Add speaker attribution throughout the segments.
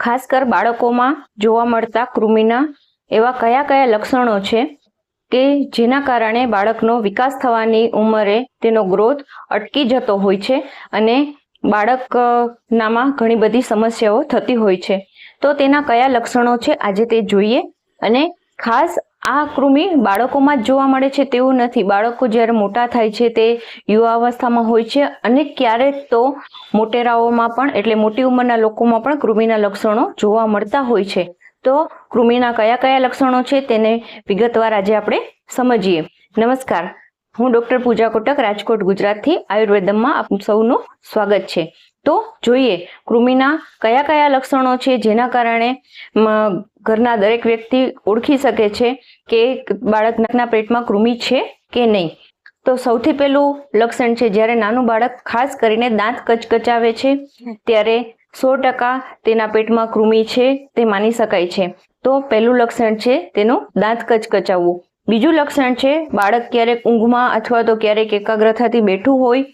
Speaker 1: ખાસ કર બાળકોમાં જોવા મળતા કૃમિના એવા કયા કયા લક્ષણો છે કે જેના કારણે બાળકનો વિકાસ થવાની ઉંમરે તેનો ગ્રોથ અટકી જતો હોય છે અને બાળકનામાં ઘણી બધી સમસ્યાઓ થતી હોય છે. તો તેના કયા લક્ષણો છે આજે તે જોઈએ. અને ખાસ આ કૃમિ બાળકોમાં જ જોવા મળે છે તેવું નથી. બાળકો જ્યારે મોટા થાય છે તે યુવાવસ્થામાં હોય છે અને ક્યારેક તો મોટેરાઓમાં પણ એટલે મોટી ઉંમરના લોકોમાં પણ કૃમિના લક્ષણો જોવા મળતા હોય છે. તો કૃમિના કયા કયા લક્ષણો છે તેને વિગતવાર આજે આપણે સમજીએ. નમસ્કાર, હું ડૉક્ટર પૂજા કોટક, રાજકોટ, ગુજરાતથી આયુર્વેદમમાં આપ સૌનું સ્વાગત છે. તો જોઈએ કૃમિના કયા કયા લક્ષણો છે જેના કારણે ઘરના દરેક વ્યક્તિ ઓળખી શકે છે કે બાળકના પેટમાં કૃમિ છે કે નહીં. તો સૌથી પહેલું લક્ષણ છે જ્યારે નાનું બાળક ખાસ કરીને દાંત કચકચાવે છે ત્યારે 100% તેના પેટમાં કૃમિ છે તે માની શકાય છે. તો પહેલું લક્ષણ છે તેનું દાંત કચકચાવવું. બીજું લક્ષણ છે બાળક ક્યારેક ઊંઘમાં અથવા તો ક્યારેક એકાગ્રતાથી બેઠું હોય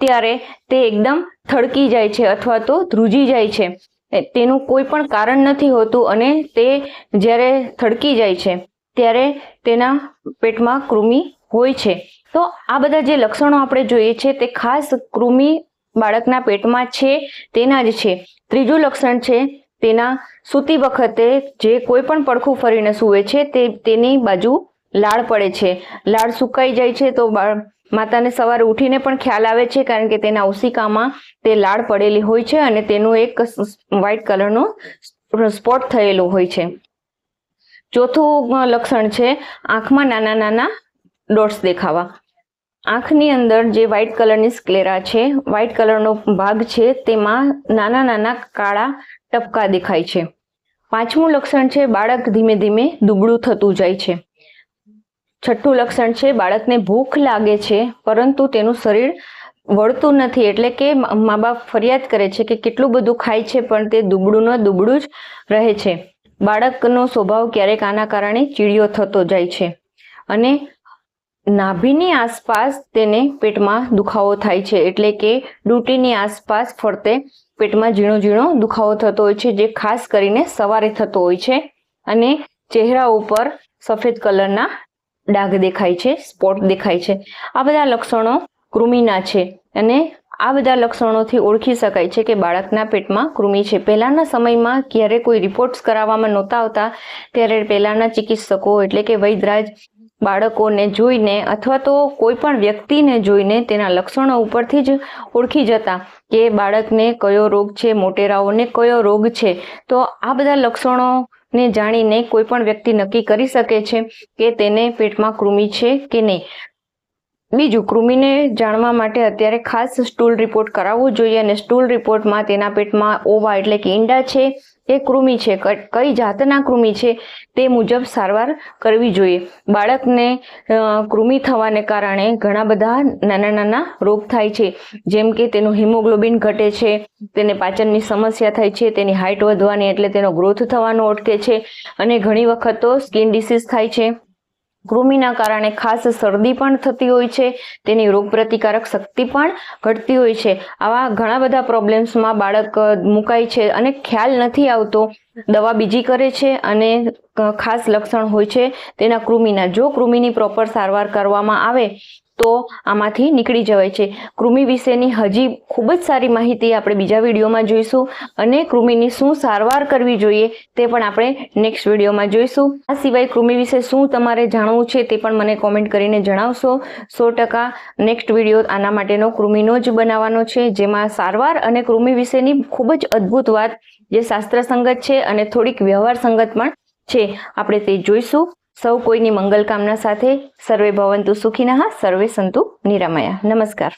Speaker 1: ત્યારે તે એકદમ થડકી જાય છે અથવા તો ધ્રુજી જાય છે. તેનું કોઈ પણ કારણ નથી હોતું અને તે જ્યારે થડકી જાય છે ત્યારે તેના પેટમાં કૃમિ હોય છે. તો આ બધા જે લક્ષણો આપણે જોઈએ છે તે ખાસ કૃમિ બાળકના પેટમાં છે તેના જ છે. ત્રીજું લક્ષણ છે તેના સૂતી વખતે જે કોઈ પણ પડખું ફરીને સૂવે છે તેની બાજુ લાળ પડે છે. લાળ સુકાઈ જાય છે તો માતાને સવારે ઉઠીને પણ ખ્યાલ આવે છે કારણ કે તેના ઓશિકામાં તે લાળ પડેલી હોય છે અને તેનું એક વ્હાઇટ કલરનો સ્પોટ થયેલો હોય છે. ચોથું લક્ષણ છે આંખમાં નાના નાના ડોટ્સ દેખાવા. આંખની અંદર જે વ્હાઇટ કલરની સ્ક્લેરા છે, વ્હાઇટ કલરનો ભાગ છે તેમાં નાના નાના કાળા ટપકા દેખાય છે. પાંચમું લક્ષણ છે બાળક ધીમે ધીમે દુબળું થતું જાય છે. છઠ્ઠું લક્ષણ છે બાળકને ભૂખ લાગે છે પરંતુ તેનું શરીર વળતું નથી, એટલે કે મા બાપ ફરિયાદ કરે છે કે કેટલું બધું ખાય છે પણ તે દુબળું ન દુબળું જ રહે છે. બાળકનો સ્વભાવ ક્યારેક આના કારણે ચીડિયો થતો જાય છે અને નાભીની આસપાસ તેને પેટમાં દુખાવો થાય છે, એટલે કે ડૂંટીની આસપાસ ફરતે પેટમાં ઝીણો ઝીણો દુખાવો થતો હોય છે જે ખાસ કરીને સવારે થતો હોય છે અને ચહેરા ઉપર સફેદ કલરના ડાઘ દેખાય છે, સ્પોટ દેખાય છે. આ બધા લક્ષણો કૃમિના છે અને આ બધા લક્ષણોથી ઓળખી શકાય છે કે બાળકના પેટમાં કૃમિ છે. પહેલાંના સમયમાં જ્યારે કોઈ રિપોર્ટ્સ કરાવવામાં નહોતા આવતા ત્યારે પહેલાંના ચિકિત્સકો એટલે કે વૈદ્યરાજ બાળકોને જોઈને અથવા તો કોઈ પણ વ્યક્તિને જોઈને તેના લક્ષણો ઉપરથી જ ઓળખી જતા કે બાળકને કયો રોગ છે, મોટેરાઓને કયો રોગ છે. તો આ બધા લક્ષણોને જાણીને કોઈ પણ વ્યક્તિ નક્કી કરી શકે છે કે તેને પેટમાં કૃમિ છે કે નહીં. બીજું, કૃમિને જાણવા માટે અત્યારે ખાસ સ્ટૂલ રિપોર્ટ કરાવવો જોઈએ અને સ્ટૂલ રિપોર્ટમાં તેના પેટમાં ઓવા એટલે કે ઈંડા છે કે કૃમિ છે, કઈ જાતના કૃમિ છે તે મુજબ સારવાર કરવી જોઈએ. બાળકને કૃમિ થવાને કારણે ઘણા બધા નાના નાના રોગ થાય છે, જેમ કે તેનું હિમોગ્લોબિન ઘટે છે, તેને પાચનની સમસ્યા થાય છે, તેની હાઇટ વધવાની એટલે તેનો ગ્રોથ થવાનો અટકે છે અને ઘણી વખત તો સ્કિન ડિસીઝ થાય છે. કૃમિના કારણે ખાસ શરદી પણ થતી હોય છે, તેની રોગપ્રતિકારક શક્તિ પણ ઘટતી હોય છે. આવા ઘણા બધા પ્રોબ્લેમ્સમાં બાળક મુકાય છે અને ખ્યાલ નથી આવતો, દવા બીજી કરે છે અને ખાસ લક્ષણ હોય છે તેના કૃમિના. જો કૃમિની પ્રોપર સારવાર કરવામાં આવે તો આમાંથી નીકળી જવાય છે. કૃમિ વિશેની હજી ખૂબ જ સારી માહિતી આપણે બીજા વિડીયોમાં જોઈશું અને કૃમિની શું સારવાર કરવી જોઈએ તે પણ આપણે નેક્સ્ટ વિડીયોમાં જોઈશું. આ સિવાય કૃમિ વિશે શું તમારે જાણવું છે તે પણ મને કોમેન્ટ કરીને જણાવશો. 100% નેક્સ્ટ વિડીયો આના માટેનો કૃમિનો જ બનાવવાનો છે, જેમાં સારવાર અને કૃમિ વિશેની ખૂબ જ અદ્ભુત વાત જે શાસ્ત્ર સંગત છે અને થોડીક વ્યવહાર સંગત પણ છે આપણે તે જોઈશું. સૌ કોઈની મંગલ કામના સાથે સર્વે ભવંતુ સુખિનઃ, સર્વે સંતુ નિરામયા. નમસ્કાર.